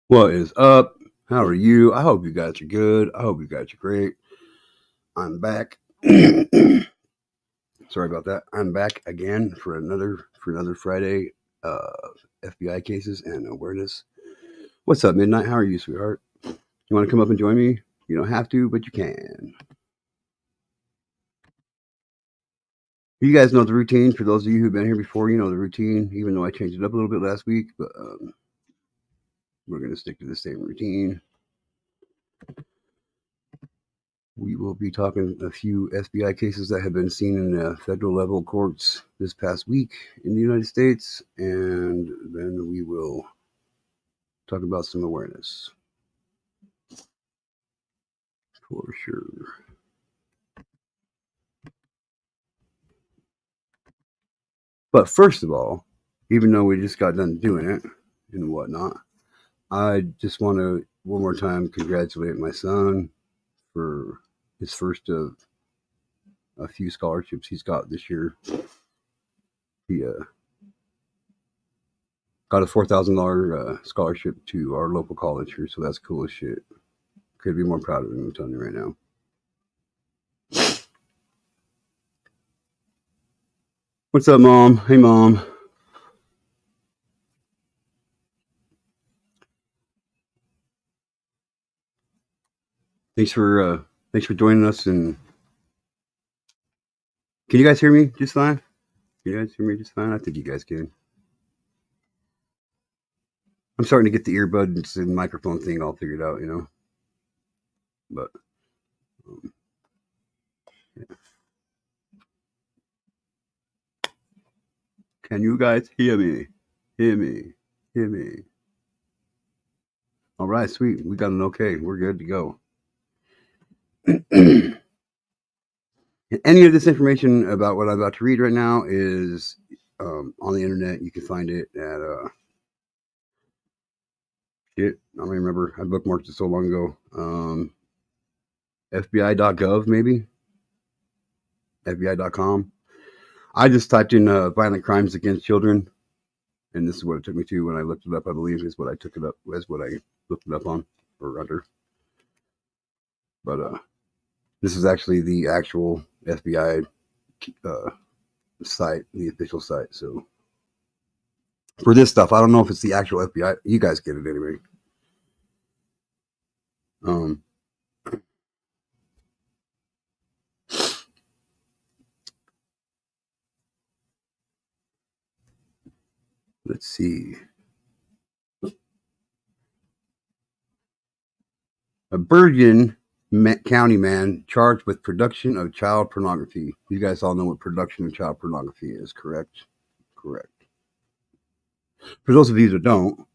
What is up? How are you? I hope you guys are good. I hope you guys are great. I'm back. Sorry about that. I'm back again for another Friday. Uh, FBI cases and awareness. What's up, Midnight? How are you, sweetheart? You want to come up and join me? You don't have to, but you can. You guys know the routine. For those of you who've been here before, you know the routine. Even though I changed it up a little bit last week, but we're gonna stick to the same routine. We will be talking a few FBI cases that have been seen in federal level courts this past week in the United States, and then we will talk about some awareness for sure. But first of all, even though we just got done doing it and whatnot, I just want to one more time congratulate my son for his first of a few scholarships he's got this year. He got a $4,000 scholarship to our local college here, so that's cool as shit. Could be more proud of him, I'm telling you right now. What's up, Mom? Hey, Mom. Thanks for joining us. And can you guys hear me just fine? Can you guys hear me just fine? I think you guys can. I'm starting to get the earbuds and microphone thing all figured out, you know. But yeah. Can you guys hear me? Hear me? Hear me? All right, sweet. We got an okay. We're good to go. Any of this information about what I'm about to read right now is on the internet. You can find it at shit. I don't remember. I bookmarked it so long ago. FBI.gov maybe. FBI.com. I just typed in violent crimes against children, and this is what it took me to when I looked it up. I believe is what I took it up as what I looked it up on or under. But this is actually the actual FBI site, the official site. So for this stuff, I don't know if it's the actual FBI. You guys get it anyway. Let's see. A Bergen County man charged with production of child pornography. You guys all know what production of child pornography is, correct? Correct. For those of you that don't,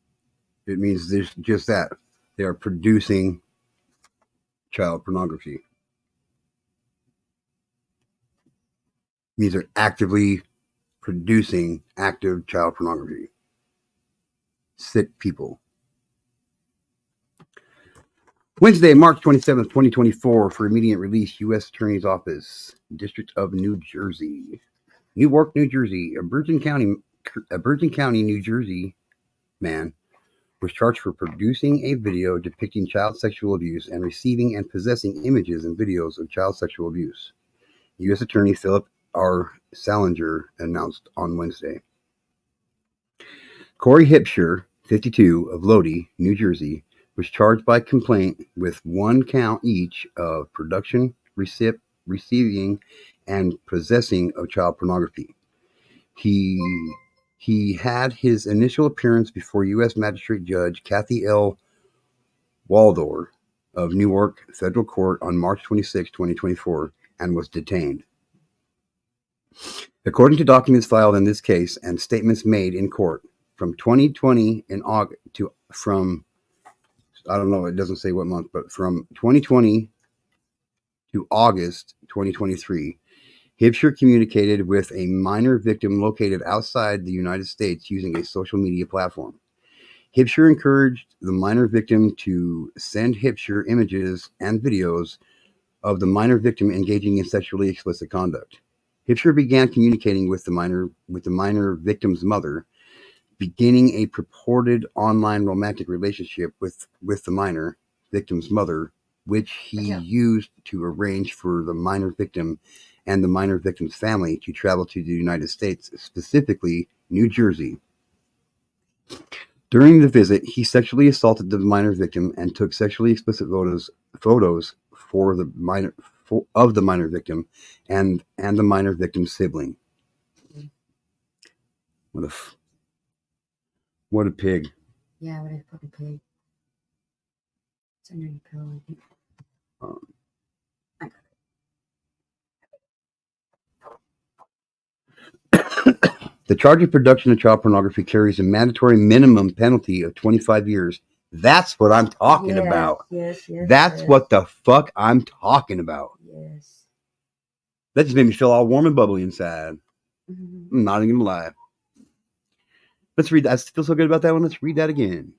it means there's just that. They are producing child pornography. It means they're actively producing active child pornography. Sick people. Wednesday, March 27th, 2024, for immediate release, U.S. Attorney's Office, District of New Jersey. Newark, New Jersey. A Bergen County, New Jersey man was charged for producing a video depicting child sexual abuse and receiving and possessing images and videos of child sexual abuse. U.S. Attorney Philip R. Salinger announced on Wednesday. Corey Hipsher, 52, of Lodi, New Jersey, was charged by complaint with one count each of production, receiving, and possessing of child pornography. He had his initial appearance before U.S. Magistrate Judge Kathy L. Waldor of Newark Federal Court on March 26, 2024, and was detained. According to documents filed in this case and statements made in court from 2020 in August from I don't know, it doesn't say what month, but from 2020 to August 2023, Hipsher communicated with a minor victim located outside the United States using a social media platform. Hipsher encouraged the minor victim to send Hipsher images and videos of the minor victim engaging in sexually explicit conduct. Hipsher began communicating with the minor victim's mother beginning a purported online romantic relationship with the minor victim's mother, which he used to arrange for the minor victim and the minor victim's family to travel to the United States, specifically New Jersey. During the visit, he sexually assaulted the minor victim and took sexually explicit photos for the minor of the minor victim and the minor victim's sibling. What a pig! Yeah, what a fucking pig! It's under your pillow, I think. I got it. The charge of production of child pornography carries a mandatory minimum penalty of 25 years. That's what I'm talking about. Yes. That's what the fuck I'm talking about. Yes. That just made me feel all warm and bubbly inside. Mm-hmm. I'm not even gonna lie. Let's read that. I feel so good about that one. Let's read that again.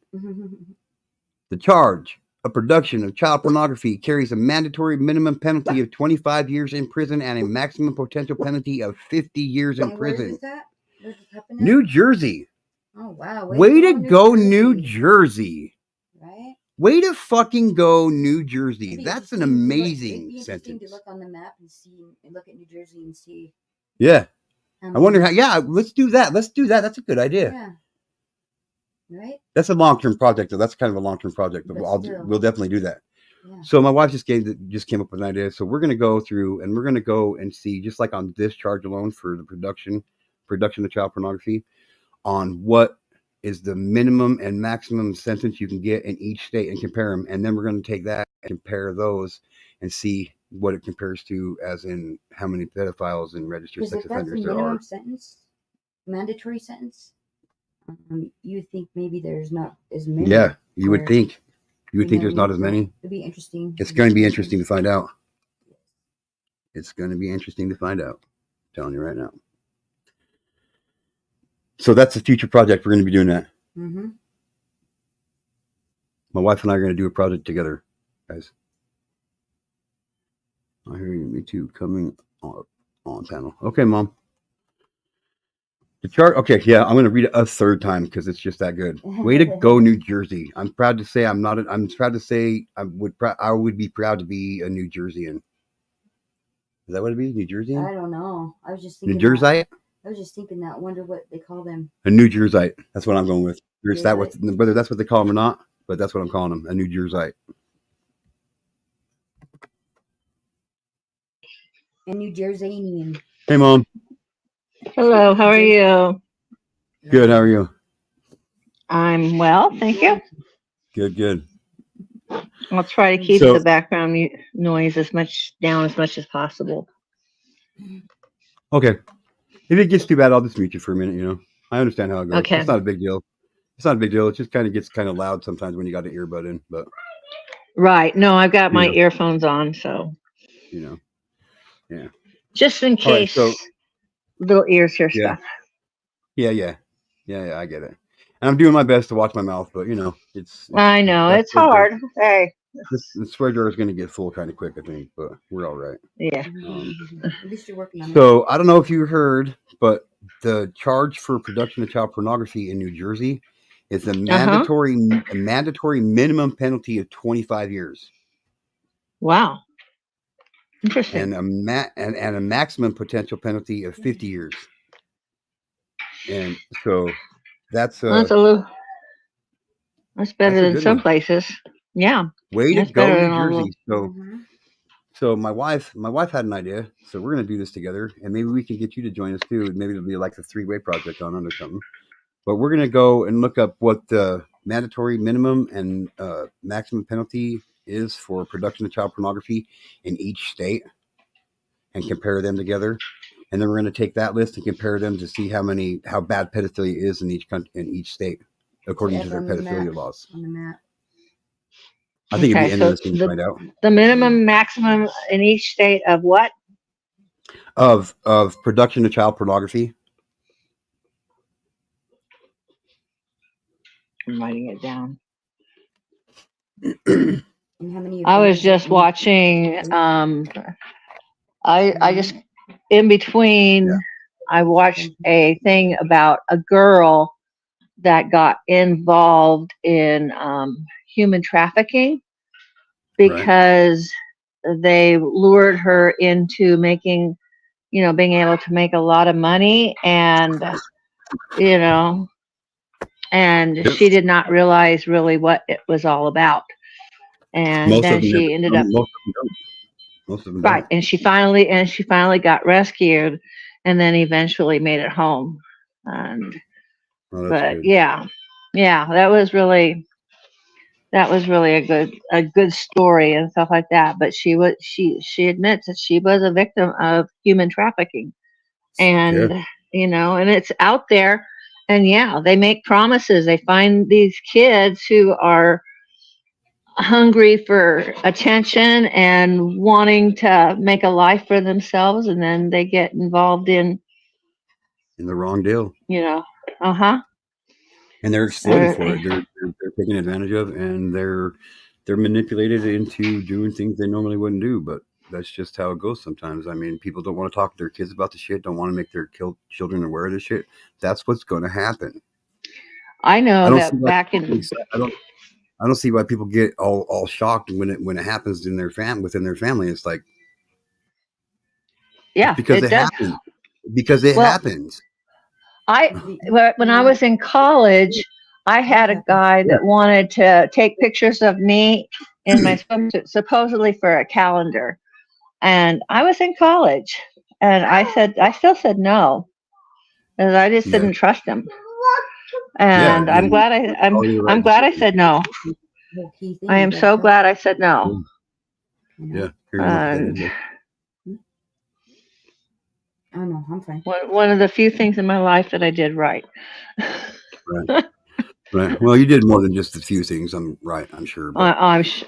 The charge of production of child pornography carries a mandatory minimum penalty of 25 years in prison and a maximum potential penalty of 50 years in prison. Where is that? Where's this happening? New Jersey. Oh, wow. Way to go, New Jersey. Right? Way to fucking go, New Jersey. That's an amazing sentence. It'd be interesting to look on the map and look at New Jersey and see. Yeah. I wonder how. Yeah, let's do that. That's a good idea. Yeah. Right? That's a long-term project, though. That's kind of a long-term project. We'll definitely do that. Yeah. So my wife just came up with an idea. So we're going to go through and we're going to go and see, just like on this charge alone for the production of child pornography, on what is the minimum and maximum sentence you can get in each state and compare them. And then we're going to take that and compare those and see what it compares to, as in how many pedophiles and registered sex offenders there are. Mandatory sentence, you think maybe there's not as many? Yeah, you would think. You would think there's not as many. It'd be interesting. It's going to be interesting to find out. It's going to be interesting to find out. I'm telling you right now. So that's a future project. We're going to be doing that. Mm-hmm. My wife and I are going to do a project together, guys. I hear you. Me too. Coming on panel. Okay, Mom. The chart. Okay, yeah. I'm going to read it a third time because it's just that good. Way to go, New Jersey. I'm proud to say I'm proud to say I would be proud to be a New Jerseyan. Is that what it'd be? New Jerseyan? I don't know. I was just thinking. New Jersey? I was just thinking that. Wonder what they call them. A New Jersey. That's what I'm going with. Whether that's what they call them or not, but that's what I'm calling them. A New Jersey. A New Jerseyanian. Hey, Mom. Hello. How are you? Good. How are you? I'm well, thank you. Good. I'll try to keep the background noise as much as possible. Okay. If it gets too bad, I'll just mute you for a minute, I understand how it goes. Okay. It's not a big deal. It just kind of gets kind of loud sometimes when you got an earbud in, but. Right. No, I've got my earphones on, so. Yeah. Just in case little ears hear stuff. Yeah, I get it. And I'm doing my best to watch my mouth, but it's I know it's hard. Hey. The swear jar is going to get full kind of quick, I think, but we're all right. Yeah. At least you're working on it. So I don't know if you heard, but the charge for production of child pornography in New Jersey is a mandatory minimum penalty of 25 years. Wow. Interesting. And a maximum potential penalty of 50 years. And so that's better than some places. Yeah. Way to go, New Jersey. So my wife had an idea. So we're going to do this together, and maybe we can get you to join us too. Maybe it'll be like a 3-way project on or something. But we're going to go and look up what the mandatory minimum and maximum penalty is for production of child pornography in each state and compare them together. And then we're going to take that list and compare them to see how bad pedophilia is in each country, in each state, according to their pedophilia laws. On the map. I think it'd be interesting to find out. The minimum, maximum in each state of what? Of production of child pornography. I'm writing it down. And how many? I was just watching. I just in between. Yeah. I watched a thing about a girl that got involved in human trafficking because they lured her into making, being able to make a lot of money, and you know, and Yep. she did not realize really what it was all about. And Most of then them never. she ended up Most of them don't. Most of them right, don't. and she finally got rescued, and then eventually made it home. And Oh, that's but good. yeah, that was really a good story and stuff like that. But she admits that she was a victim of human trafficking, Yeah. and and it's out there. And yeah, they make promises. They find these kids who are hungry for attention and wanting to make a life for themselves, and then they get involved in, In the wrong deal, you know, uh-huh. and they're exploited Uh, for it. They're taken advantage of, and they're manipulated into doing things they normally wouldn't do. But that's just how it goes sometimes. I mean, people don't want to talk to their kids about the shit. Don't want to make their children aware of the shit. That's what's going to happen. I I know don't see that why back people get in excited. I don't see why people get all shocked when it happens in their within their family. It's like it's yeah, because it it does. happens. Because it Well, happens. I The- when you I know, was in college, I that had a happens. guy Yeah. that wanted to take pictures of me in my swimsuit, supposedly for a calendar. And I was in college, and I still said no, because I just Yeah. didn't trust him. Yeah. And I'm And glad it's probably the I'm right glad I decision. said no. The whole key I thing, you am gotta so trust, glad I said no. Yeah. you Here, you want to put that in And there? know. Oh no, I'm fine. one of the few things in my life that I did right. Right. Right. Well, you did more than just a few things. I'm right. I'm sure. But I'm sure.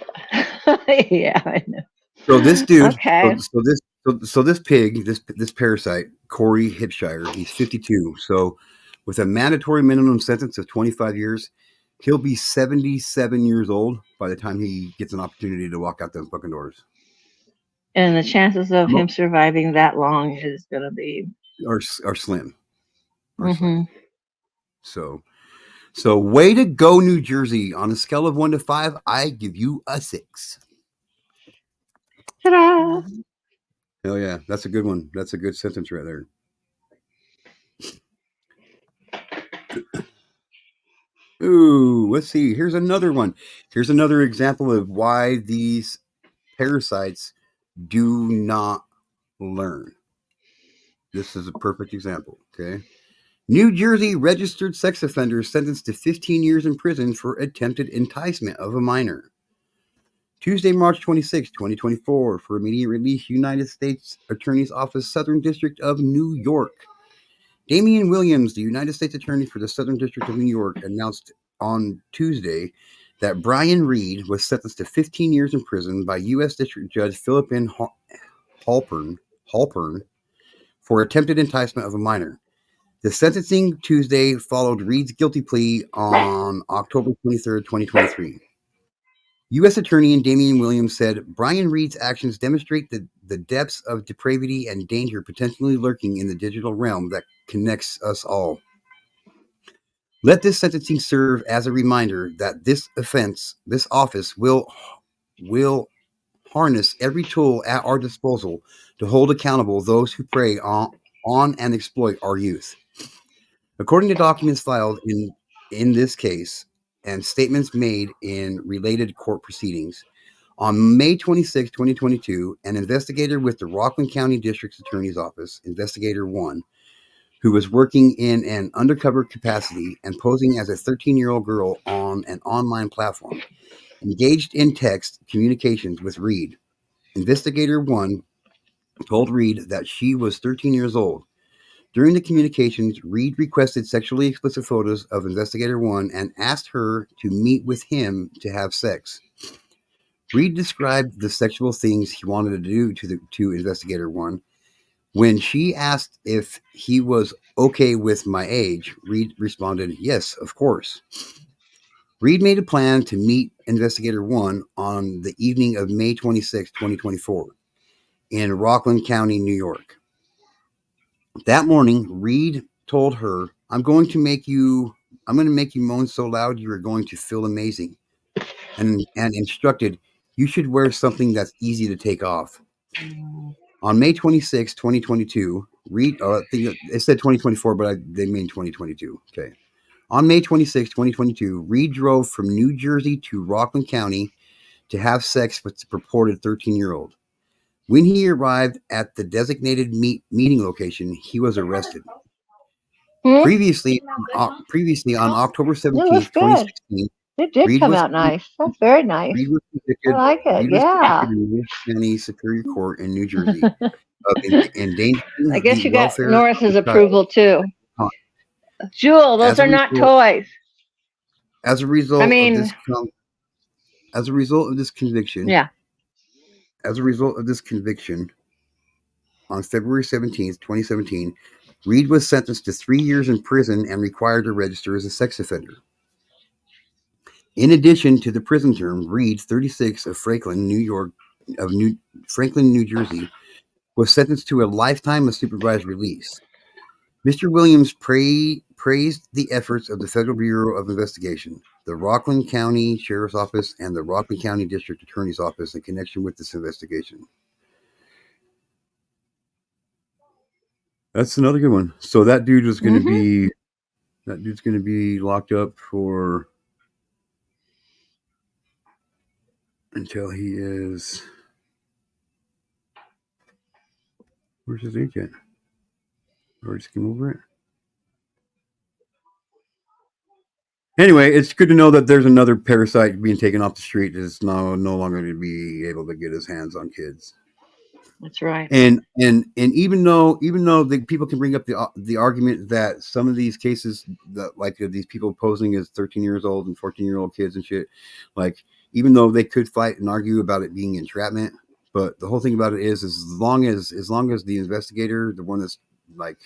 Yeah, I so this know. dude, Okay. so this pig, this parasite, Corey Hipshire, he's 52. So with a mandatory minimum sentence of 25 years, he'll be 77 years old by the time he gets an opportunity to walk out those fucking doors. And the chances of Mo- him surviving that long is going to be. Are slim. Are slim. Hmm. So way to go, New Jersey. On a scale of 1 to 5, I give you a 6. Ta-da! Hell yeah, that's a good one. That's a good sentence right there. Ooh, let's see. Here's another one. Here's another example of why these parasites do not learn. This is a perfect example. Okay. New Jersey registered sex offender sentenced to 15 years in prison for attempted enticement of a minor. Tuesday, March 26, 2024, for immediate release, United States Attorney's Office, Southern District of New York. Damian Williams, the United States Attorney for the Southern District of New York, announced on Tuesday that Brian Reed was sentenced to 15 years in prison by U.S. District Judge Philip N. Halpern for attempted enticement of a minor. The sentencing Tuesday followed Reed's guilty plea on October 23, 2023. U.S. Attorney Damian Williams said Brian Reed's actions demonstrate the depths of depravity and danger potentially lurking in the digital realm that connects us all. Let this sentencing serve as a reminder that this office will harness every tool at our disposal to hold accountable those who prey on and exploit our youth. According to documents filed in this case and statements made in related court proceedings, on May 26, 2022, an investigator with the Rockland County District Attorney's Office, Investigator 1, who was working in an undercover capacity and posing as a 13-year-old girl on an online platform, engaged in text communications with Reed. Investigator 1 told Reed that she was 13 years old. During the communications, Reed requested sexually explicit photos of Investigator 1 and asked her to meet with him to have sex. Reed described the sexual things he wanted to do to Investigator 1. When she asked if he was okay with my age, Reed responded, "Yes, of course." Reed made a plan to meet Investigator 1 on the evening of May 26, 2024, in Rockland County, New York. That morning, Reed told her, "I'm going to make you I'm going to make you moan so loud you are going to feel amazing. And instructed, you should wear something that's easy to take off. On May 26, 2022, Reed, I think it said 2024, but they mean 2022. Okay. On May 26, 2022, Reed drove from New Jersey to Rockland County to have sex with the purported 13-year-old. When he arrived at the designated meeting location, he was arrested. Previously on October It was 17th, good. 2016, It did Reed come was out nice. That's very nice. Reed was I convicted. like it. Reed was Yeah. convicted in Williams County Superior Court in New Jersey of endangering I guess the you got welfare of Norris's a child. approval too. Jewel, those As a are not result, toys. as a I result of mean, this, as a result of this conviction, yeah. as a result of this conviction, on February 17th, 2017, Reed was sentenced to 3 years in prison and required to register as a sex offender. In addition to the prison term, Reed, 36, of Franklin, New Jersey, was sentenced to a lifetime of supervised release. Mr. Williams praised the efforts of the Federal Bureau of Investigation, the Rockland County Sheriff's Office, and the Rockland County District Attorney's Office in connection with this investigation. That's another good one. So that dude is going to be locked up for until he is. Where's his age at? Or just skim over it. Anyway, it's good to know that there's another parasite being taken off the street that's no longer going to be able to get his hands on kids. That's right. And even though the people can bring up the argument that some of these cases, that like these people posing as 13 years old and 14-year-old kids and shit, like even though they could fight and argue about it being entrapment, but the whole thing about it is as long as the investigator, the one that's like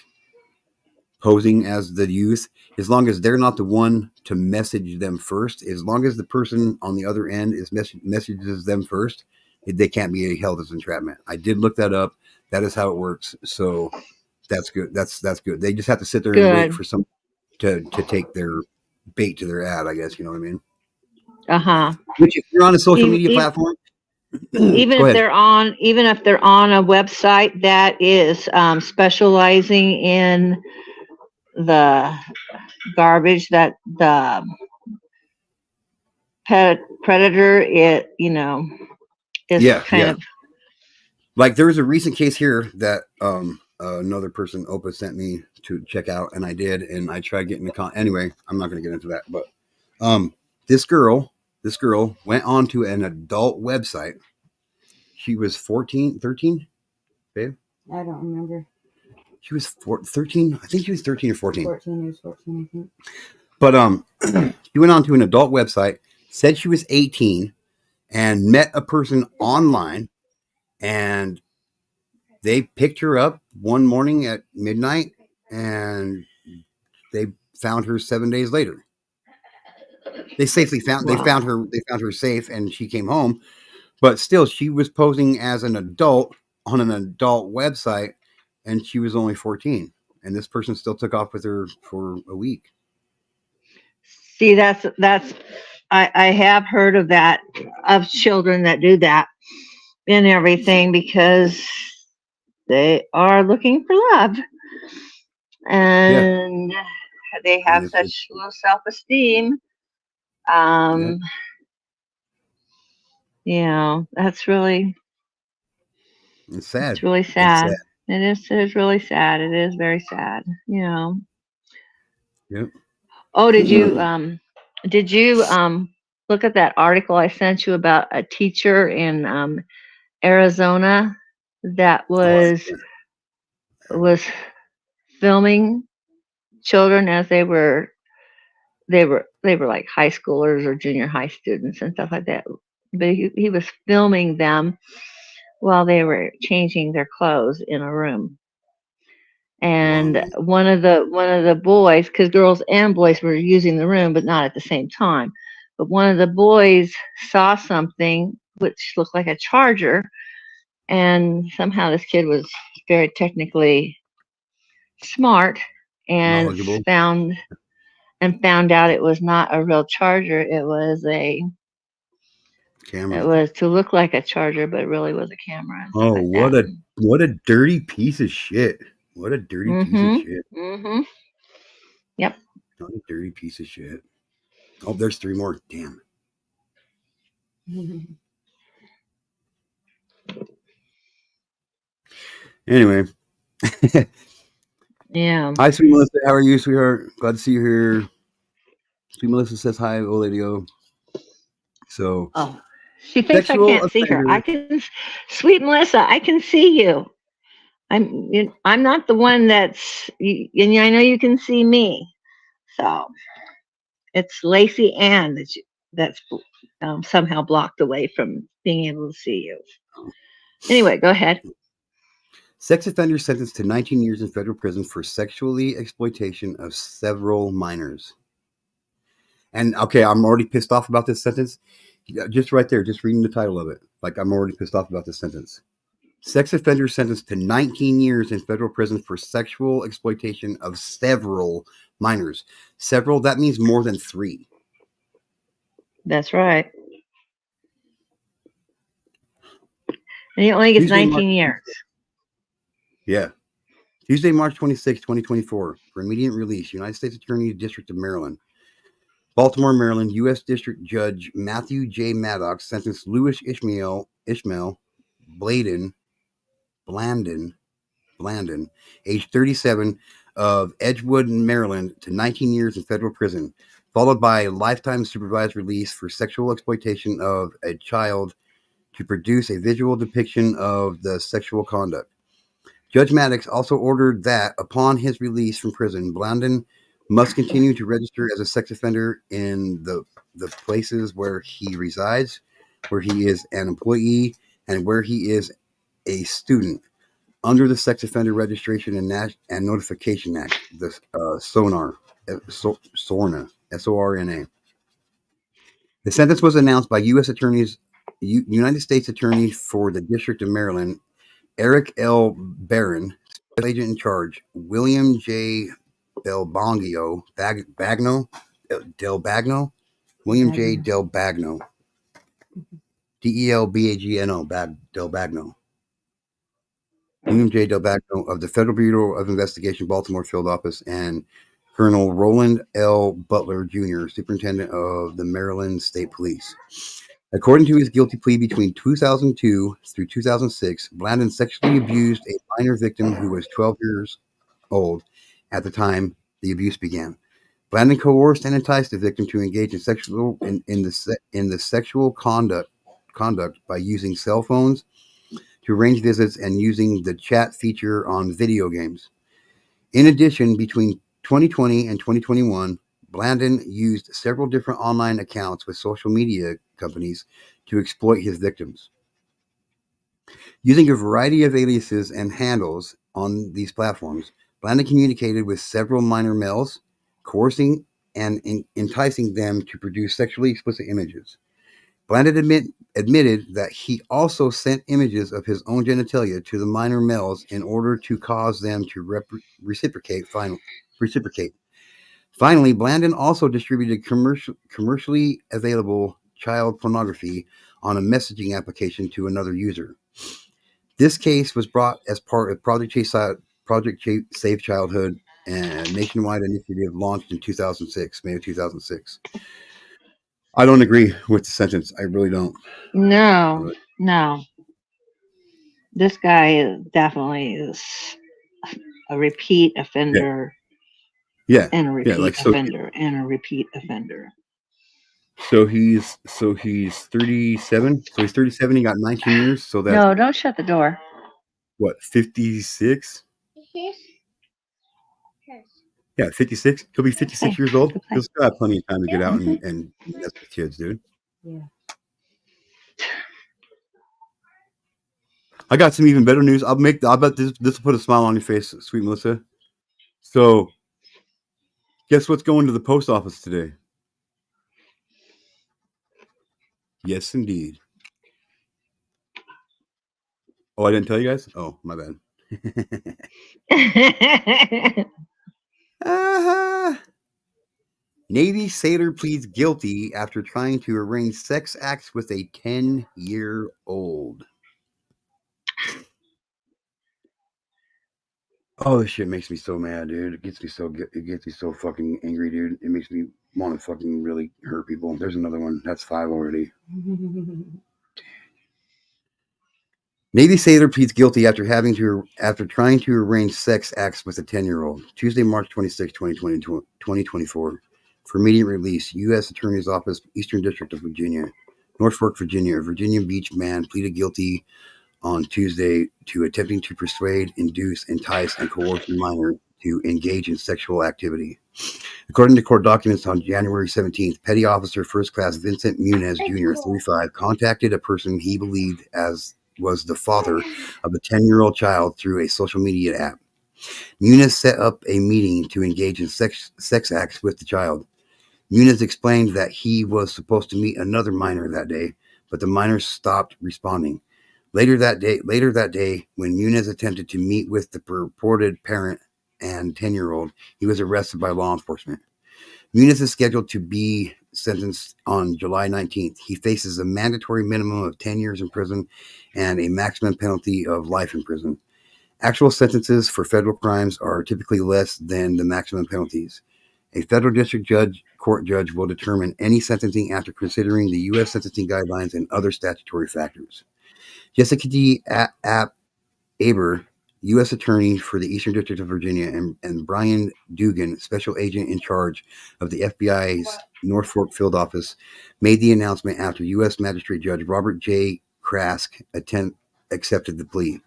posing as the youth, as long as they're not the one to message them first, as long as the person on the other end is messages them first, they can't be held as entrapment. I did look that up. That is how it works. So that's good. That's good. They just have to sit there and wait for some to take their bait to their ad, I guess. You know what I mean? Uh-huh. Which if you're on a social media platform, even if they're on a website that is specializing in the garbage that the predator is kind of like there was a recent case here that another person, Opa, sent me to check out, and I did, and I tried getting anyway, I'm not going to get into that, but this girl went on to an adult website. She was 13, babe? I don't remember. She was 13. I think she was 13 or 14. 14, it was 14, I think. But she went on to an adult website, said she was 18, and met a person online, and they picked her up one morning at midnight, and they found her 7 days later. They safely found they found her safe, and she came home. But still, she was posing as an adult on an adult website, and she was only 14. And this person still took off with her for a week. See, that's I have heard of that, of children that do that and everything, because they are looking for love, and they have such low self-esteem. That's really, it's sad. It's really sad. It is really sad. It is very sad. Yep. Oh, did you look at that article I sent you about a teacher in Arizona that was filming children as they were like high schoolers or junior high students and stuff like that. But he was filming them while they were changing their clothes in a room. And one of the boys, because girls and boys were using the room, but not at the same time. But one of the boys saw something which looked like a charger, and somehow this kid was very technically smart and and found out it was not a real charger. It was Camera. to look like a charger, but it really was a camera and stuff Oh, like that. what a dirty piece of shit. What a dirty piece of Mhm. shit. Mhm. Yep. What a dirty piece of shit. Oh, there's 3 more. Damn. Anyway. Yeah. Hi, sweet Melissa. How are you, sweetheart? Glad to see you here. Sweet Melissa says hi, old lady. So, Oh, she thinks I sexual can't see her. offender. I can, sweet Melissa, I can see you. I'm not the one and I know you can see me. So it's Lacey Ann that's somehow blocked away from being able to see you. Anyway, go ahead. Sex offender sentenced to 19 years in federal prison for sexually exploitation of several minors. And okay, I'm already pissed off about this sentence. Just right there, just reading the title of it. Like, I'm already pissed off about this sentence. Sex offender sentenced to 19 years in federal prison for sexual exploitation of several minors. Several, that means more than 3. That's right. And he only gets Tuesday, 19 years. Yeah. Tuesday, March 26, 2024, for immediate release, United States Attorney District of Maryland. Baltimore, Maryland, U.S. District Judge Matthew J. Maddox sentenced Louis Ishmael Blandon, age 37, of Edgewood, Maryland, to 19 years in federal prison, followed by lifetime supervised release for sexual exploitation of a child to produce a visual depiction of the sexual conduct. Judge Maddox also ordered that upon his release from prison, Blandon must continue to register as a sex offender in the places where he resides, where he is an employee, and where he is a student under the Sex Offender Registration and Notification Act, the SORNA, SORNA. The sentence was announced by United States Attorney for the District of Maryland, Eric L. Barron, special agent in charge, William J. Del Bagno, William J. Del Bagno, Delbagno, Del Bagno. William J. Del Bagno of the Federal Bureau of Investigation, Baltimore Field Office, and Colonel Roland L. Butler, Jr., Superintendent of the Maryland State Police. According to his guilty plea, between 2002 through 2006, Blandon sexually abused a minor victim who was 12 years old at the time the abuse began. Blandon coerced and enticed the victim to engage in the sexual conduct by using cell phones to arrange visits and using the chat feature on video games. In addition, between 2020 and 2021, Blandon used several different online accounts with social media companies to exploit his victims. Using a variety of aliases and handles on these platforms, Blandon communicated with several minor males, coercing and enticing them to produce sexually explicit images. Blandon admitted that he also sent images of his own genitalia to the minor males in order to cause them to reciprocate. Finally, Blandon also distributed commercially available child pornography on a messaging application to another user. This case was brought as part of Project Save Childhood, a nationwide initiative launched in 2006, May of 2006. I don't agree with the sentence. I really don't. No, no. This guy definitely is a repeat offender. Yeah. And a Yeah. repeat offender and a repeat offender. So he's 37. So he's 37. He got 19 years. So that's No, don't shut the door. what, 56? Yeah, 56. He'll be 56 years old. He'll still have plenty of time to get out and mess with kids, dude. Yeah. I got some even better news. I'll bet this will put a smile on your face, sweet Melissa. So, guess what's going to the post office today? Yes, indeed. Oh, I didn't tell you guys? Oh, my bad. Navy sailor pleads guilty after trying to arrange sex acts with a 10-year-old. Oh, this shit makes me so mad, dude. It gets me so fucking angry, dude. It makes me want to fucking really hurt people. There's another one. That's 5 already. Navy sailor pleads guilty after trying to arrange sex acts with a 10-year-old. Tuesday, March 26, 2024. For immediate release, U.S. Attorney's Office, Eastern District of Virginia, Norfolk, Virginia. A Virginia Beach man pleaded guilty on Tuesday to attempting to persuade, induce, entice, and coerce a minor to engage in sexual activity. According to court documents on January 17th, Petty Officer First Class Vincent Muniz Jr., 35, contacted a person he believed was the father of a 10-year-old child through a social media app. Muniz set up a meeting to engage in sex acts with the child. Muniz explained that he was supposed to meet another minor that day, but the minor stopped responding. Later that day, when Muniz attempted to meet with the purported parent and 10-year-old, he was arrested by law enforcement. Muniz is scheduled to be sentenced on July 19th. He faces a mandatory minimum of 10 years in prison and a maximum penalty of life in prison. Actual sentences for federal crimes are typically less than the maximum penalties. A federal district court judge will determine any sentencing after considering the U.S. sentencing guidelines and other statutory factors. Jessica D. Aber, U.S. Attorney for the Eastern District of Virginia, and Brian Dugan, Special Agent in charge of the FBI's Norfolk Field Office, made the announcement after U.S. Magistrate Judge Robert J. Krask accepted the plea.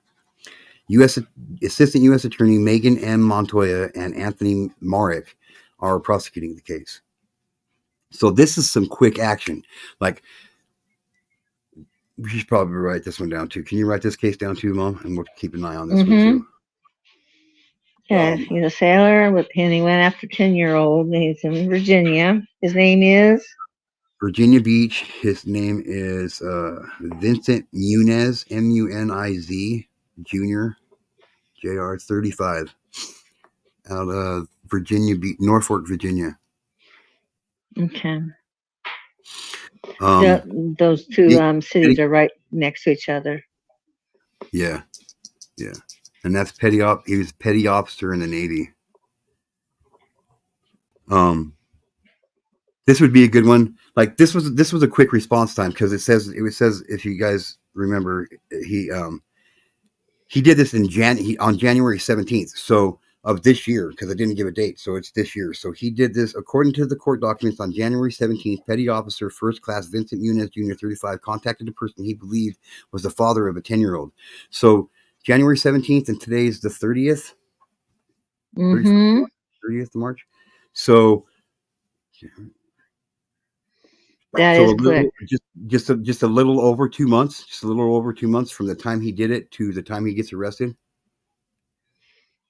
Assistant U.S. Attorney Megan M. Montoya and Anthony Marek are prosecuting the case. So this is some quick action. Like, we should probably write this one down too. Can you write this case down too, Mom? And we'll keep an eye on this one too. Yes, he's a sailor, and he went after 10-year-old. He's in Virginia. His name is? Virginia Beach. His name is Vincent Muniz, Muniz, Jr., Jr., 35, out of Virginia Beach, Norfolk, Virginia. Okay. Those two cities are right next to each other. Yeah. And that's he was a petty officer in the Navy. This would be a good one. Like, this was a quick response time, because it says if you guys remember, he did this on January 17th, so of this year, because I didn't give a date, so it's this year. So he did this according to the court documents on January 17th. Petty Officer First Class Vincent Muniz Jr., 35, contacted a person he believed was the father of a 10-year-old. So January 17th, and today's the 30th. 30th of March. So that is quick. Just a little over 2 months. Just a little over 2 months from the time he did it to the time he gets arrested.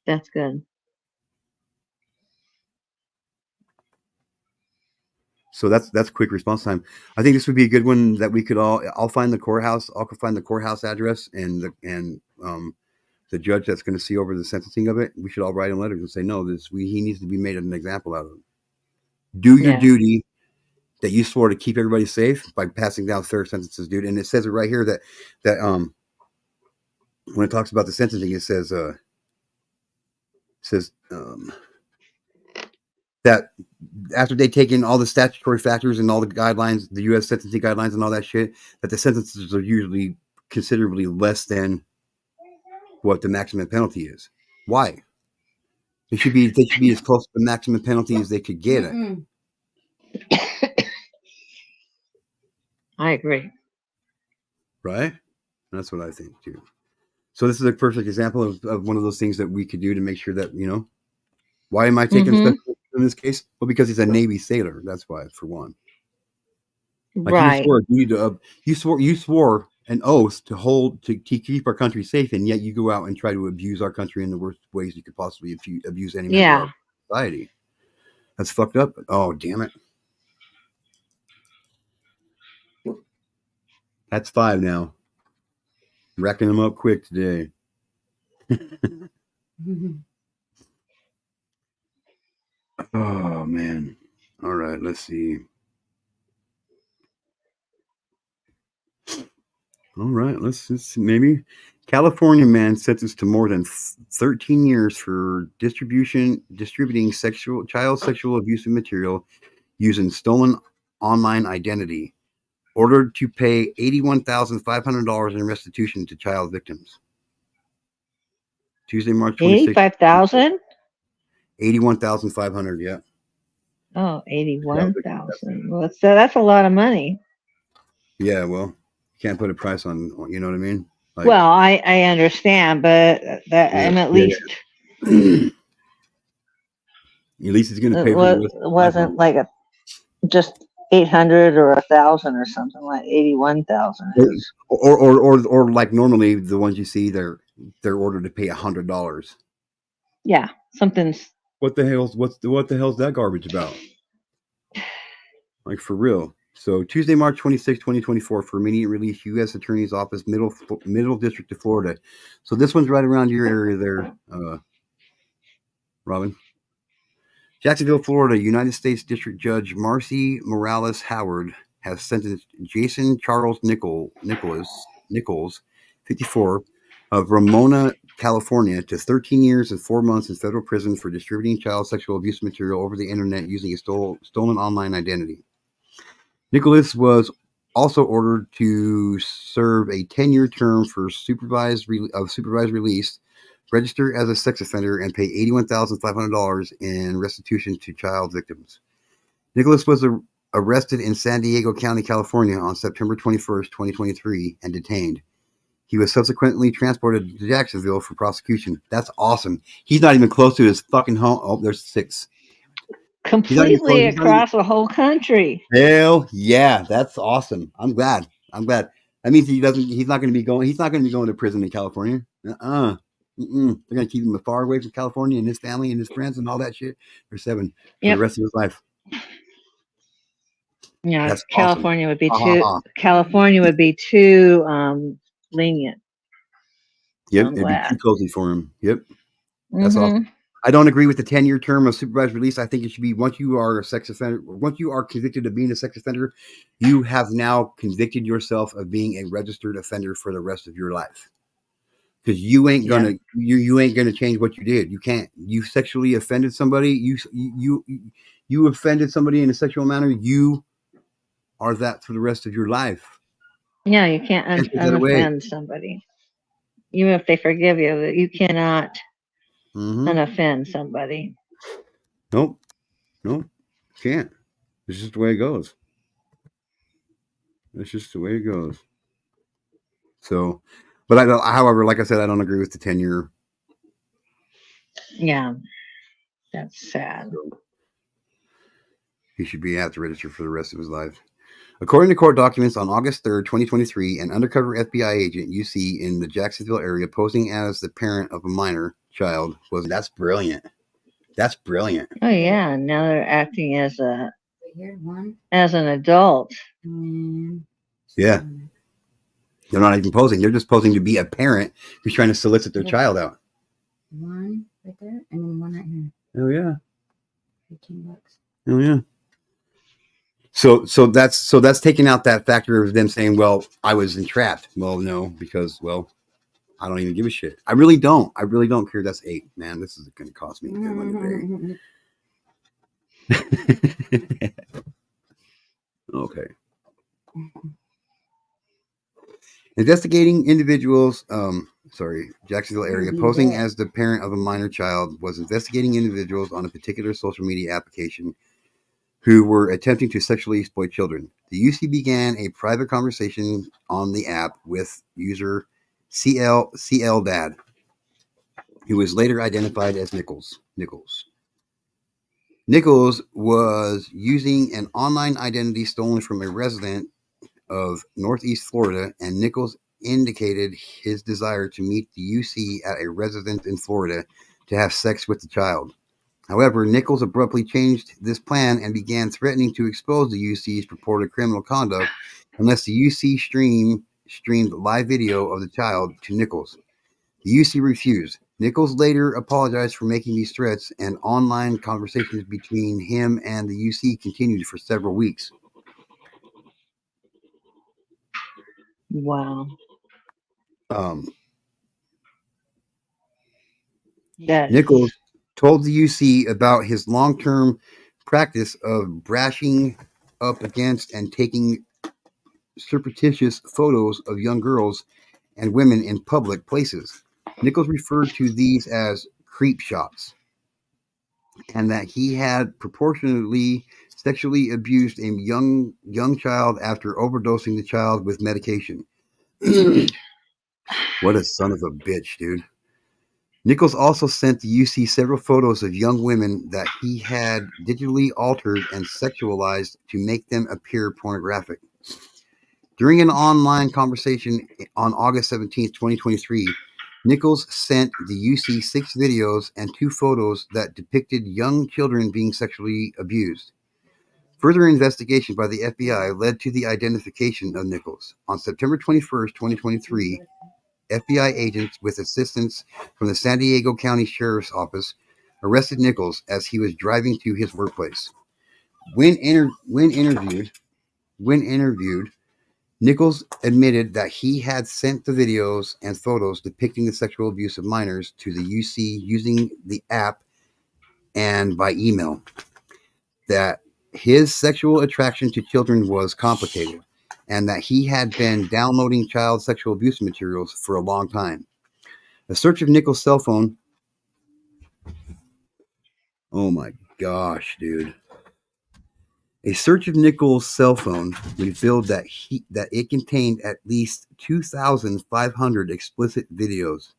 That's good. So that's quick response time. I think this would be a good one that we could I'll find the courthouse. I'll find the courthouse address and the judge that's going to see over the sentencing of it. We should all write in letters and say, no, he needs to be made an example out of. Do your duty that you swore to keep everybody safe by passing down fair sentences, dude. And it says it right here that when it talks about the sentencing, it says that after they take in all the statutory factors and all the guidelines, the U.S. sentencing guidelines and all that shit, that the sentences are usually considerably less than what the maximum penalty is. Why? They should be as close to the maximum penalty as they could get it. I agree. Right? That's what I think too. So this is a perfect example of one of those things that we could do to make sure that, why am I taking special in this case? Well, because he's a Navy sailor. That's why, for one. Like, right. You swore an oath to keep our country safe, and yet you go out and try to abuse our country in the worst ways you could possibly abuse any member of society. That's fucked up. Oh, damn it. That's 5 now. Racking them up quick today. Oh, man. All right, let's see. All right, let's maybe California man sentenced to more than 13 years for distributing child sexual abusive material using stolen online identity, ordered to pay $81,500 in restitution to child victims. Tuesday, March 26th. 85,000? 81,500. Yeah. Oh, 81,000. Well, that's a lot of money. Yeah. Well, you can't put a price on. You know what I mean? Like, Well, I understand, but that I'm at least at least it's going to it pay for the rest of the life. wasn't like just 800 or 1,000 or something. Like 81,000 is. Or like normally the ones you see they're ordered to pay $100. Yeah, something's. What the hell's that garbage about? Like, for real. So Tuesday, March 26, 2024, for immediate release, U.S. Attorney's Office, Middle District of Florida. So this one's right around your area there, Robin. Jacksonville, Florida, United States District Judge Marcy Morales Howard has sentenced Jason Charles Nichols, 54, of Ramona, California, to 13 years and 4 months in federal prison for distributing child sexual abuse material over the internet using a stolen online identity. Nicholas was also ordered to serve a 10-year term for supervised release, register as a sex offender, and pay $81,500 in restitution to child victims. Nicholas was arrested in San Diego County, California on September 21st, 2023, and detained. He was subsequently transported to Jacksonville for prosecution. That's awesome. He's not even close to his fucking home. Oh, there's 6. Completely across the whole country. Hell yeah, that's awesome. I'm glad. That means he's not going to be going to prison in California. They're going to keep him far away from California and his family and his friends and all that shit for 7 for the rest of his life. Yeah, that's California awesome. California would be too lenient. Yep, it'd be too cozy for him. Yep. That's Mm-hmm. awesome. I don't agree with the 10-year term of supervised release. I think it should be once you are a sex offender, once you are convicted of being a sex offender, you have now convicted yourself of being a registered offender for the rest of your life. Because you ain't gonna you ain't gonna change what you did. You can't. You sexually offended somebody. You offended somebody in a sexual manner. You are that for the rest of your life. Yeah, you can't unoffend somebody, even if they forgive you. You cannot unoffend somebody. Nope, can't. It's just the way it goes. That's just the way it goes. So, but however, like I said, I don't agree with the 10-year. Yeah, that's sad. So he should have to register for the rest of his life. According to court documents, on August 3rd, 2023, an undercover FBI agent UC in the Jacksonville area, posing as the parent of a minor child, was. That's brilliant. That's brilliant. Oh yeah, now they're acting as an adult. Yeah. They're not even posing. They're just posing to be a parent who's trying to solicit their child out. One right there, and then one right here. Oh yeah. $15. Oh yeah. So that's taking out that factor of them saying, well, I was entrapped. Well, no, because, well, I don't even give a shit. I really don't care. That's 8, man. This is going to cost me good money today. Okay. Investigating individuals, Jacksonville area, posing as the parent of a minor child, was investigating individuals on a particular social media application who were attempting to sexually exploit children. The UC began a private conversation on the app with user CL Dad, who was later identified as Nichols. Nichols was using an online identity stolen from a resident of Northeast Florida, and Nichols indicated his desire to meet the UC at a residence in Florida to have sex with the child. However, Nichols abruptly changed this plan and began threatening to expose the UC's purported criminal conduct unless the UC streamed live video of the child to Nichols. The UC refused. Nichols later apologized for making these threats, and online conversations between him and the UC continued for several weeks. Wow. Um, That is, Nichols told the UC about his long-term practice of brashing up against and taking surreptitious photos of young girls and women in public places. Nichols referred to these as creep shots, and that he had proportionately sexually abused a young child after overdosing the child with medication. What a son of a bitch, dude. Nichols also sent the UC several photos of young women that he had digitally altered and sexualized to make them appear pornographic. During an online conversation on August 17th, 2023, Nichols sent the UC 6 videos and 2 photos that depicted young children being sexually abused. Further investigation by the FBI led to the identification of Nichols. On September 21st, 2023, FBI agents, with assistance from the San Diego County Sheriff's Office, arrested Nichols as he was driving to his workplace. When interviewed, Nichols admitted that he had sent the videos and photos depicting the sexual abuse of minors to the UC using the app and by email. That his sexual attraction to children was complicated, and that he had been downloading child sexual abuse materials for a long time. A search of Nichols' cell phone. Oh my gosh, dude. A search of Nichols' cell phone revealed that it contained at least 2,500 explicit videos,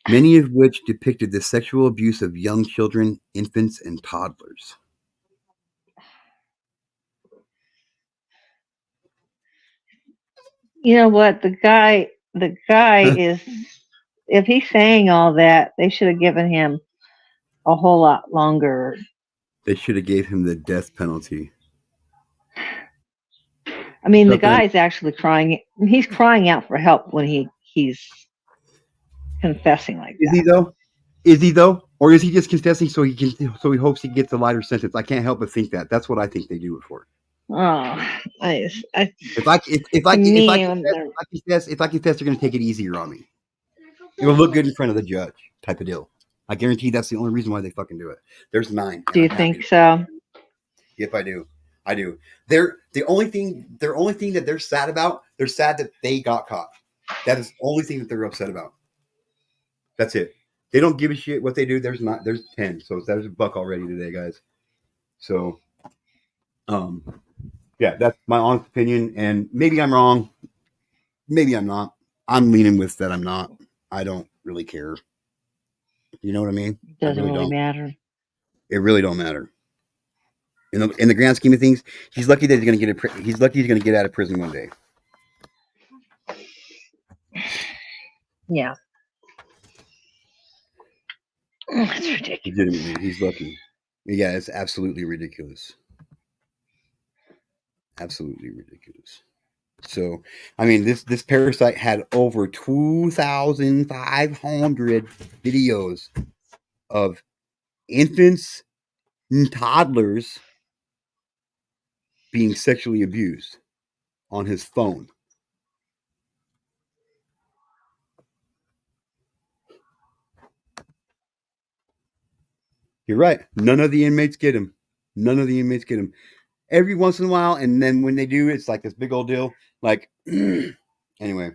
many of which depicted the sexual abuse of young children, infants, and toddlers. you know what? The guy is, if he's saying all that, they should have given him a whole lot longer. They should have gave him the death penalty. I mean, the But then, guy's actually crying. He's crying out for help when he's confessing like is he that. though? Is he though? Or is he just confessing so he hopes he gets a lighter sentence? I can't help but think that. That's what I think they do it for. Oh, If I to me, confess, they're going to take it easier on me. It will look good in front of the judge, type of deal. I guarantee that's the only reason why they fucking do it. There's 9. do you think so? Yep, I do. I do. They're the only thing that they're sad about. They're sad that they got caught. That is the only thing that they're upset about. That's it. They don't give a shit what they do. There's 10. So there's a buck already today, guys. So, yeah, that's my honest opinion. And maybe I'm wrong. Maybe I'm not. I'm leaning with that I'm not. I don't really care. You know what I mean? It doesn't really matter. It really don't matter. In the grand scheme of things, he's lucky that he's going to get he's lucky he's going to get out of prison one day. Yeah. It's ridiculous. Legitimately, he's lucky. Yeah, it's absolutely ridiculous. Absolutely ridiculous. So, I mean, this parasite had over 2,500 videos of infants and toddlers being sexually abused on his phone. You're right. None of the inmates get him. None of the inmates get him. Every once in a while, and then when they do, it's like this big old deal. Like, anyway,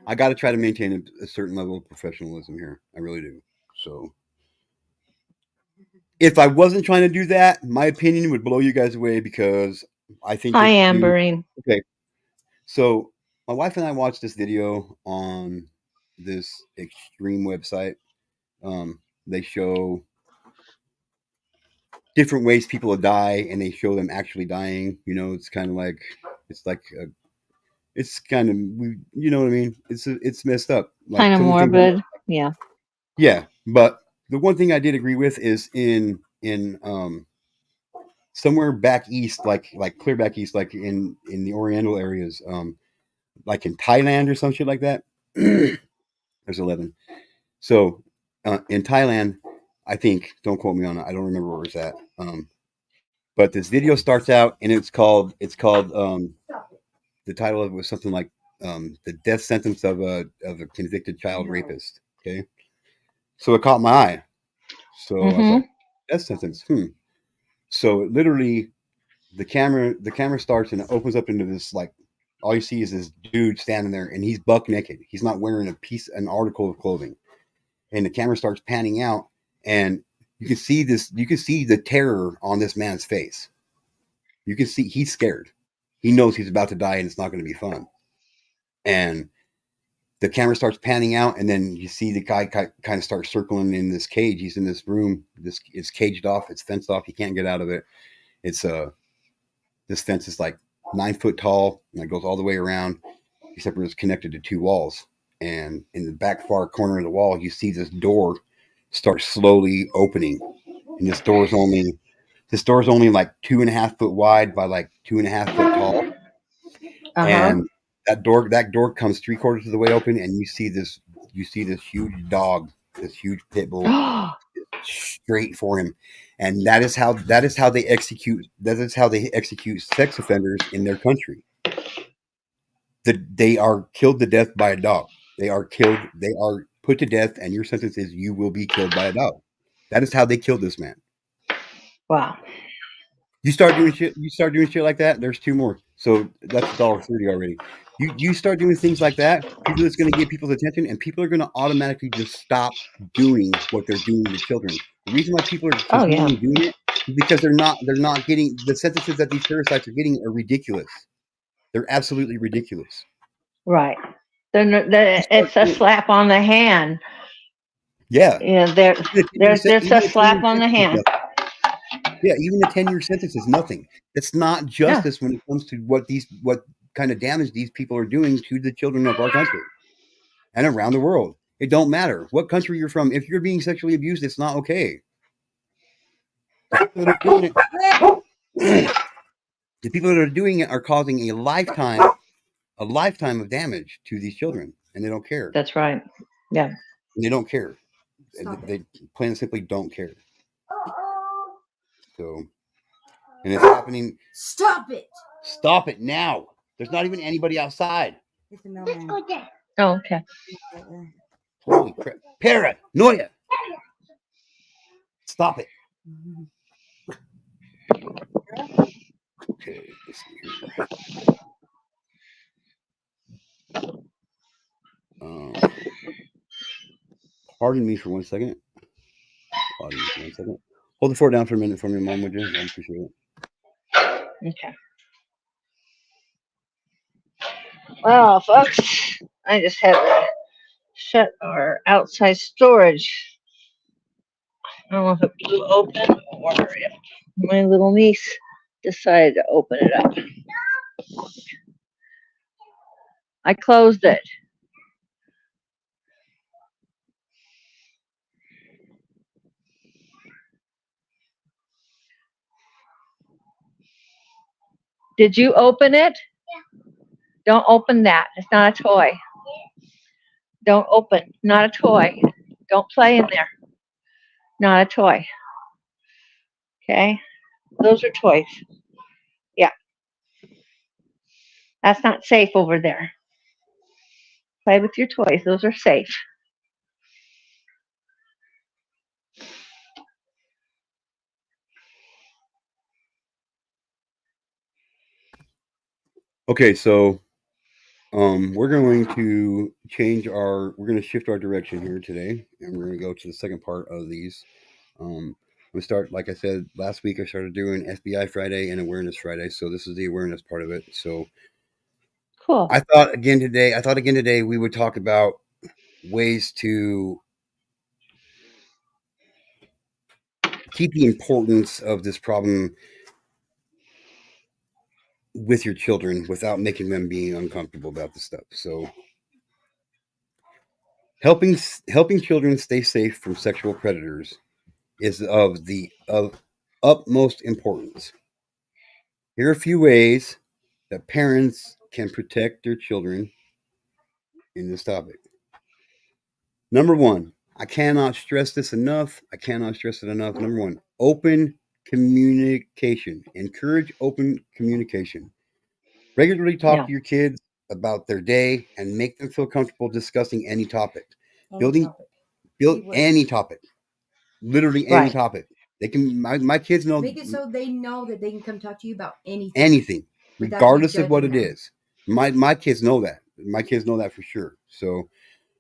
I got to try to maintain a certain level of professionalism here. I really do. So, if I wasn't trying to do that, my opinion would blow you guys away because I think. Hi, Amberine. Okay, so my wife and I watched this video on this extreme website. They show different ways people die, and they show them actually dying. You know, it's kind of like it's kind of you know what I mean. It's messed up. Like Kind of morbid. Yeah. Yeah, but the one thing I did agree with is in somewhere back east, like clear back east, like in the Oriental areas, like in Thailand or some shit like that. There's 11. So in Thailand, I think, don't quote me on it. I don't remember where it's at. But this video starts out and it's called the title of it was something like the death sentence of a convicted child rapist. Okay. So it caught my eye. So I was Mm-hmm. like, death sentence. So it literally the camera starts and it opens up into this, like, all you see is this dude standing there and he's buck naked. He's not wearing an article of clothing. And the camera starts panning out and you can see the terror on this man's face. You can see he's scared. He knows he's about to die and it's not going to be fun. And the camera starts panning out and then you see the guy kind of start circling in this cage. He's in this room. It's caged off. It's fenced off. He can't get out of it. It's this fence is like 9 foot tall and it goes all the way around, except for it's connected to 2 walls. And in the back far corner of the wall, you see this door start slowly opening. And this door is only like 2.5 foot wide by like 2.5 foot tall. Uh-huh. And that door comes 3/4 of the way open, and you see this huge dog, this huge pit bull straight for him. And that is how they execute sex offenders in their country. They are killed to death by a dog. They are put to death, and your sentence is you will be killed by a dog. That is how they killed this man. Wow. You start doing shit like that, there's 2 more. So that's $1.30 already. You start doing things like that, people that's going to get people's attention, and people are going to automatically just stop doing what they're doing to children. The reason why people are Oh yeah. continuing doing it is because they're not getting the sentences that these parasites are getting are ridiculous. They're absolutely ridiculous. Right. You start It's a doing, slap on the hand. yeah, Yeah, there's just even a a 10-year slap on the sentence is hand. nothing. Yeah, even a 10-year sentence is nothing. It's not Yeah. justice when it comes to what kind of damage these people are doing to the children of our country and around the world. It don't matter what country you're from. If you're being sexually abused, it's not okay. The people that are doing it are causing a lifetime of damage to these children, and they don't care. That's right. Yeah. And they don't care. Stop They plain and simply don't care. So, and it's happening. Stop it! Stop it now. There's not even anybody outside. It's the mailman. Oh, okay. Right there. Holy crap. Paranoia. Stop it. Mhm. Okay, let's see here. Pardon me for 1 second. Pardon me for 1 second. Hold the fort down for a minute for me, Mom, would you? I appreciate it. Okay. Well, folks, I just had to shut our outside storage. I don't know if it blew open or if my little niece decided to open it up. I closed it. Did you open it? Don't open that. It's not a toy. Don't open. Not a toy. Don't play in there. Not a toy. Okay? Those are toys. Yeah. That's not safe over there. Play with your toys. Those are safe. Okay, so we're going to shift our direction here today, and we're going to go to the second part of these. We start, like I said last week, I started doing FBI Friday and Awareness Friday, so this is the awareness part of it. So Cool. I thought again today we would talk about ways to keep the importance of this problem with your children without making them being uncomfortable about this stuff. So helping children stay safe from sexual predators is of utmost importance. Here are a few ways that parents can protect their children in this topic. Number one, I cannot stress this enough. I cannot stress it enough. Number one, open communication. Encourage open communication. Regularly talk Yeah. to your kids about their day and make them feel comfortable discussing any topic. Any Building topic. build Keyword. any topic. Literally any Right. topic. They can my kids know Make it so they know that they can come talk to you about anything. anything, without you regardless of what it judging them. is. My kids know that. My kids know that for sure. So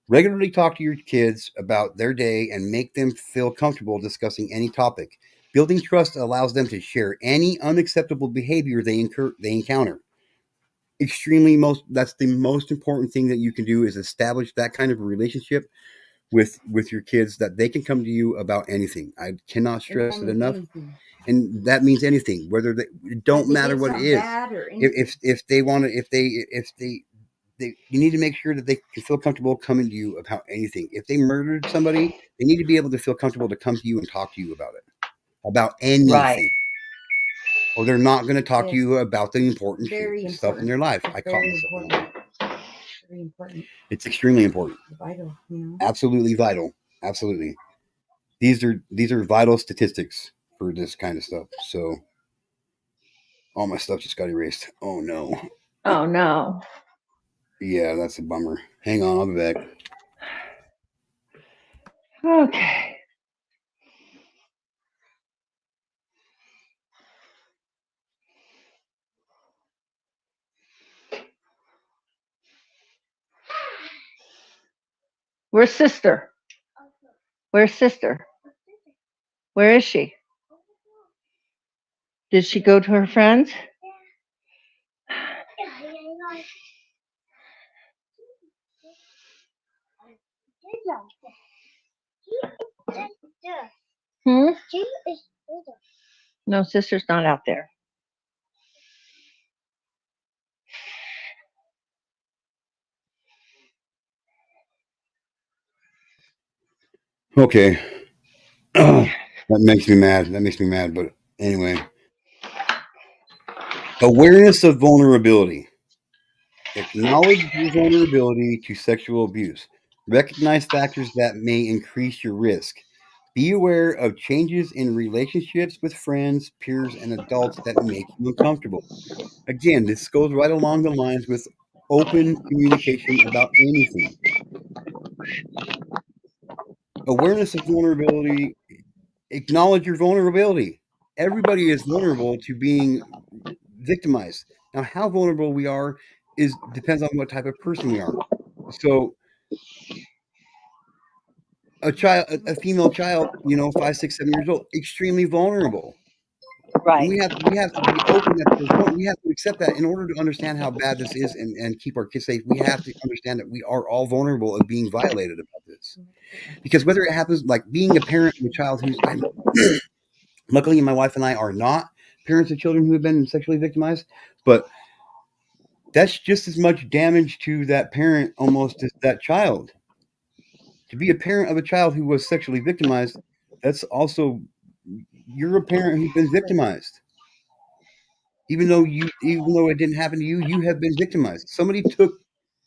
regularly talk to your kids about their day and make them feel comfortable discussing any topic. Building trust allows them to share any unacceptable behavior they encounter. That's the most important thing that you can do is establish that kind of a relationship with your kids that they can come to you about anything. I cannot And stress that it means enough. anything. And that means anything, whether they it don't If they matter did what it something is. bad or anything. If they want to, if they you need to make sure that they can feel comfortable coming to you about anything. If they murdered somebody, they need to be able to feel comfortable to come to you and talk to you about Right. anything. Or they're not going to talk to Yes. you about the important Very stuff in important. their life. It's I caught very myself on important. that. Very important. It's extremely important. Vital, you know. Absolutely vital. Absolutely. These are vital statistics for this kind of stuff. So all my stuff just got erased. Oh no. Oh no. Yeah, that's a bummer. Hang on, I'll be back. Okay. Where's sister? Where's sister? Where is she? Did she go to her friends? Hmm? No, sister's not out there. Okay. That makes me mad. That makes me mad. But anyway, awareness of vulnerability. Acknowledge your vulnerability to sexual abuse. Recognize factors that may increase your risk. Be aware of changes in relationships with friends, peers, and adults that make you uncomfortable. Again, this goes right along the lines with open communication about anything. Awareness of vulnerability. Acknowledge your vulnerability. Everybody is vulnerable to being victimized. Now, how vulnerable we are is depends on what type of person we are. So, a female child, 5, 6, 7 years old, extremely vulnerable, and Right. we have to be open that we have to accept that in order to understand how bad this is and keep our kids safe. We have to understand that we are all vulnerable of being violated about this, because whether it happens like being a parent of a child who's I'm luckily my wife and I are not parents of children who have been sexually victimized, but that's just as much damage to that parent almost as that child. To be a parent of a child who was sexually victimized, that's also you're a parent who's been victimized. Even though it didn't happen to you, you have been victimized. Somebody took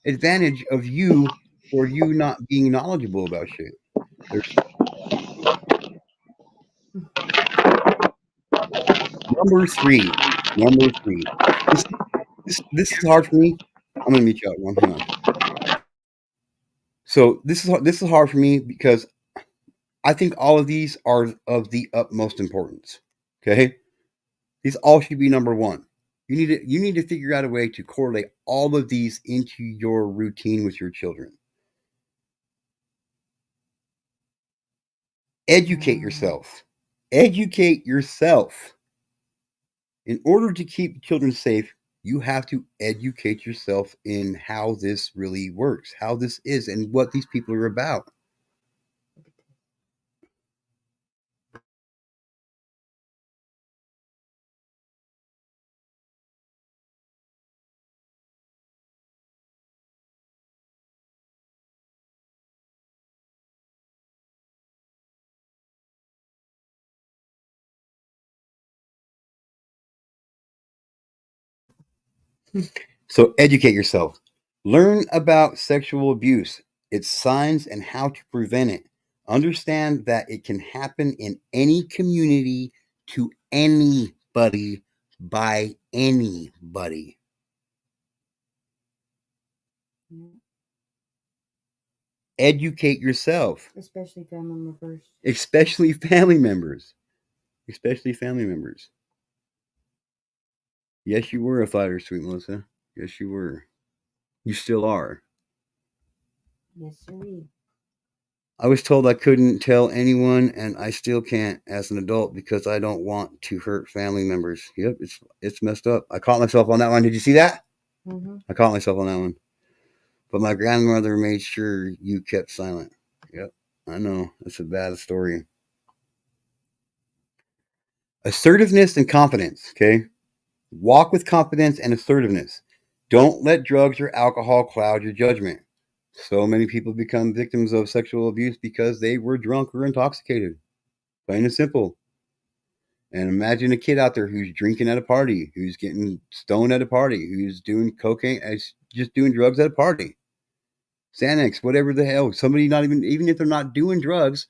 advantage of you for you not being knowledgeable about shit. There's number three. Number three. This this is hard for me. I'm gonna meet you out one. Hang on. So this is hard for me because I think all of these are of the utmost importance. Okay, these all should be number one. You need to figure out a way to correlate all of these into your routine with your children. Educate yourself. Educate yourself. In order to keep children safe, you have to educate yourself in how this really works, how this is, and what these people are about. So educate yourself. Learn about sexual abuse. its signs, and how to prevent it. Understand that it can happen in any community to anybody by anybody. Yeah. Educate yourself, Especially family members. especially family members. Especially family members. Yes, you were a fighter, sweet Melissa. Yes, you were. You still are. Yes, sir. I was told I couldn't tell anyone, and I still can't as an adult because I don't want to hurt family members. Yep, it's messed up. I caught myself on that one. Did you see that? Mm-hmm. I caught myself on that one. But my grandmother made sure you kept silent. Yep, I know. That's a bad story. Assertiveness and confidence, okay? Walk with confidence and assertiveness. Don't let drugs or alcohol cloud your judgment. So many people become victims of sexual abuse because they were drunk or intoxicated. Plain and simple. And imagine a kid out there who's drinking at a party, who's getting stoned at a party, who's doing cocaine, just doing drugs at a party. Xanax, whatever the hell. Somebody not even if they're not doing drugs,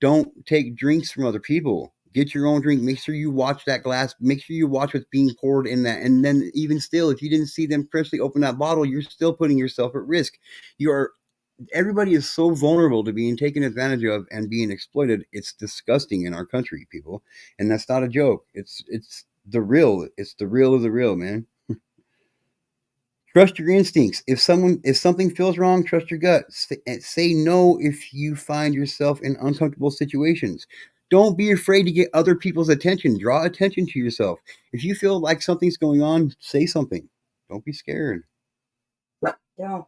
don't take drinks from other people. Get your own drink. Make sure you watch that glass. Make sure you watch what's being poured in that. And then even still, if you didn't see them freshly open that bottle, you're still putting yourself at risk. Everybody is so vulnerable to being taken advantage of and being exploited. It's disgusting in our country, people. And that's not a joke. It's the real. It's the real of the real, man. Trust your instincts. If something feels wrong, trust your gut. Say no if you find yourself in uncomfortable situations. Don't be afraid to get other people's attention. Draw attention to yourself. If you feel like something's going on, say something. Don't be scared. Don't.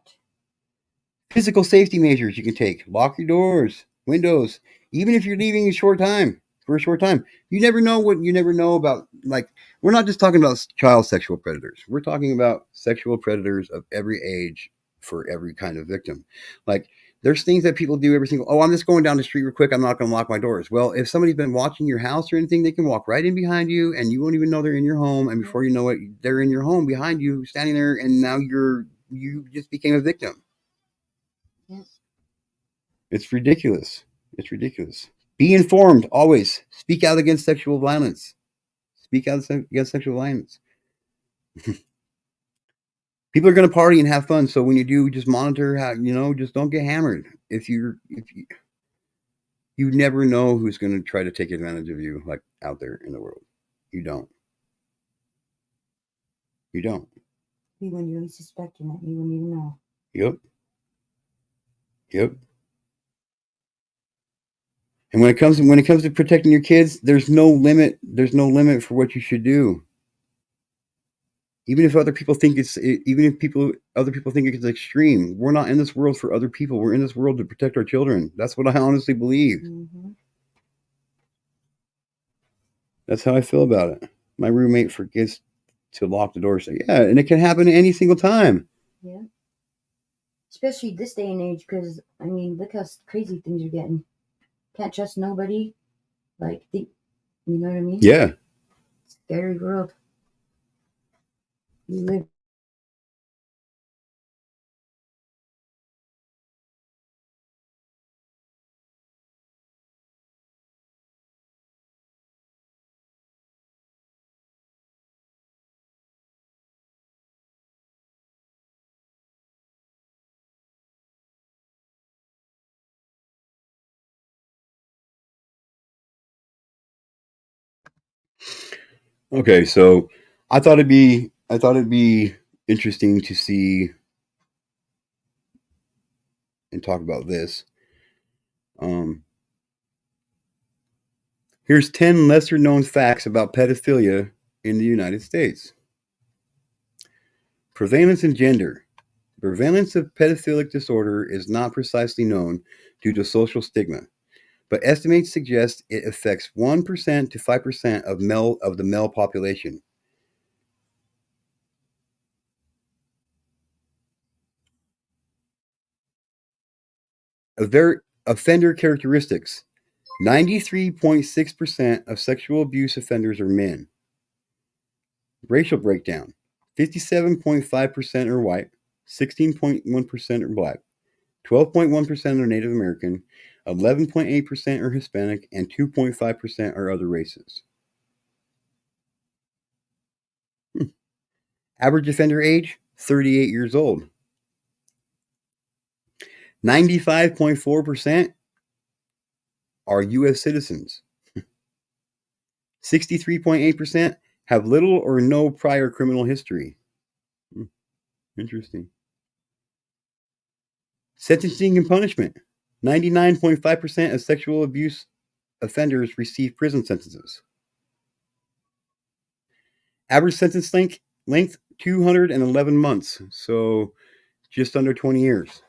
Physical safety measures you can take. Lock your doors, windows, even if you're leaving for a short time. You never know about, like, we're not just talking about child sexual predators. We're talking about sexual predators of every age for every kind of victim. Like, there's things that people do every single, oh, I'm just going down the street real quick. I'm not going to lock my doors. Well, if somebody's been watching your house or anything, they can walk right in behind you and you won't even know they're in your home. And before you know it, they're in your home behind you, standing there. And now you just became a victim. Yes. It's ridiculous. It's ridiculous. Be informed always. Speak out against sexual violence. Speak out against sexual violence. People are going to party and have fun, so when you do, just monitor how, just don't get hammered. If you never know who's going to try to take advantage of you, like, out there in the world. You don't. You don't. Be when you least suspect it, you wouldn't even know. Yep. Yep. And when it comes to protecting your kids, there's no limit. There's no limit for what you should do. Even if other people think other people think it's extreme, we're not in this world for other people. We're in this world to protect our children. That's what I honestly believe. Mm-hmm. That's how I feel about it. My roommate forgets to lock the door. So yeah, and it can happen any single time. Yeah. Especially this day and age, because look how crazy things are getting. Can't trust nobody. Like, you know what I mean? Yeah. Scary world. You live. Okay, so I thought it'd be interesting to see and talk about this. Here's 10 lesser known facts about pedophilia in the United States. Prevalence and gender. The prevalence of pedophilic disorder is not precisely known due to social stigma, but estimates suggest it affects 1% to 5% of the male population. Offender characteristics. 93.6% of sexual abuse offenders are men. Racial breakdown. 57.5% are white, 16.1% are black, 12.1% are Native American, 11.8% are Hispanic, and 2.5% are other races. Average offender age, 38 years old. 95.4% are U.S. citizens. 63.8% have little or no prior criminal history. Interesting. Sentencing and punishment. 99.5% of sexual abuse offenders receive prison sentences. Average sentence length 211 months, so just under 20 years.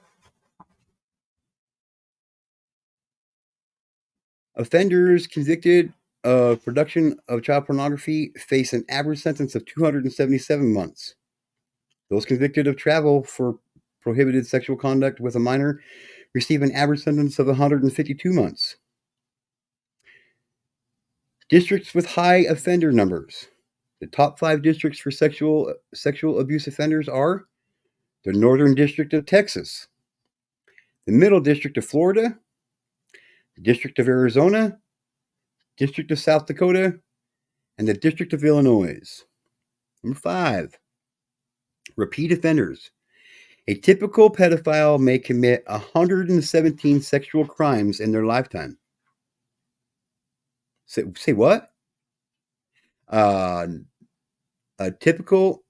Offenders convicted of production of child pornography face an average sentence of 277 months. Those convicted of travel for prohibited sexual conduct with a minor receive an average sentence of 152 months. Districts with high offender numbers. The top 5 districts for sexual abuse offenders are the Northern District of Texas, the Middle District of Florida, the District of Arizona, District of South Dakota, and the District of Illinois. Number 5, repeat offenders. A typical pedophile may commit 117 sexual crimes in their lifetime. Say what? A typical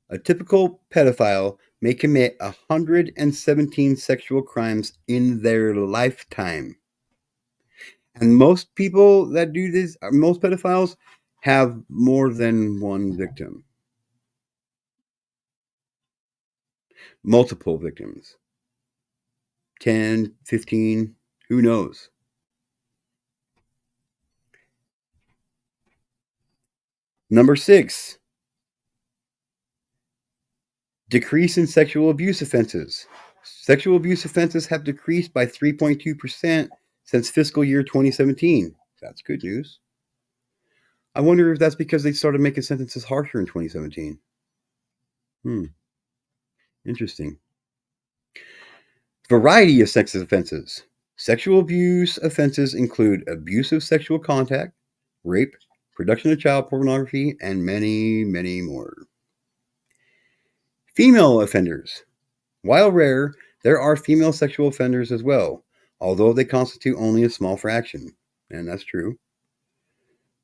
pedophile may commit 117 sexual crimes in their lifetime. And most people that do this, most pedophiles, have more than one victim. Multiple victims. 10, 15, who knows? Number 6, decrease in sexual abuse offenses. Sexual abuse offenses have decreased by 3.2% since fiscal year 2017. That's good news. I wonder if that's because they started making sentences harsher in 2017. Interesting. Variety of sex offenses. Sexual abuse offenses include abusive sexual contact, rape, production of child pornography, and many, many more. Female offenders. While rare, there are female sexual offenders as well, although they constitute only a small fraction. And that's true.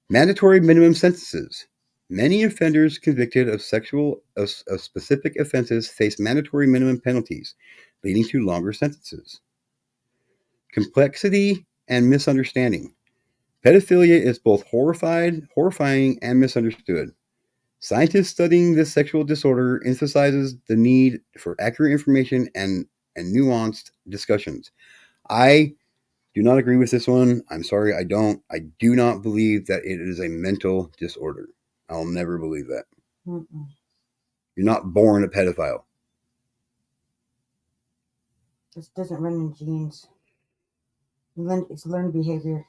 Mandatory minimum sentences. Many offenders convicted of specific offenses face mandatory minimum penalties, leading to longer sentences. Complexity and misunderstanding. Pedophilia is both horrifying, and misunderstood. Scientists studying this sexual disorder emphasizes the need for accurate information and nuanced discussions. I do not agree with this one. I'm sorry, I don't. I do not believe that it is a mental disorder. I'll never believe that. Mm-mm. You're not born a pedophile. This doesn't run in genes. It's learned behavior.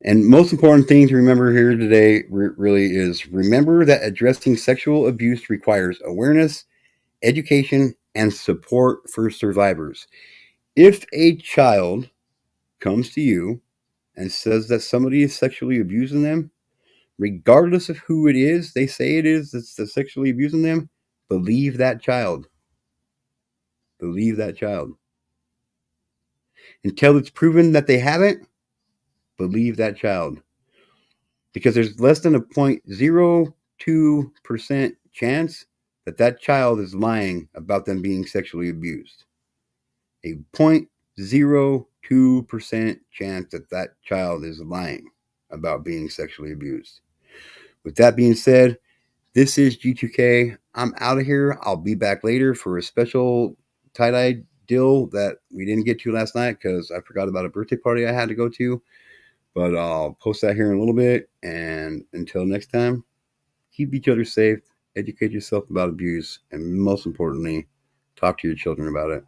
And most important thing to remember here today really is remember that addressing sexual abuse requires awareness, education, and support for survivors. If a child comes to you and says that somebody is sexually abusing them, regardless of who it is, they say it is that's sexually abusing them, believe that child. Believe that child. Until it's proven that they haven't, believe that child. Because there's less than a 0.02% chance that child is lying about them being sexually abused. A 0.02% chance that child is lying about being sexually abused. With that being said, this is G2K. I'm out of here. I'll be back later for a special tie-dye deal that we didn't get to last night because I forgot about a birthday party I had to go to. But I'll post that here in a little bit. And until next time, keep each other safe, educate yourself about abuse, and most importantly, talk to your children about it.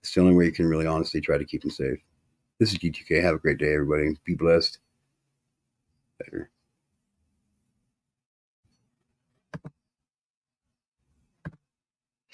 It's the only way you can really honestly try to keep them safe. This is G2K. Have a great day, everybody. Be blessed. Later.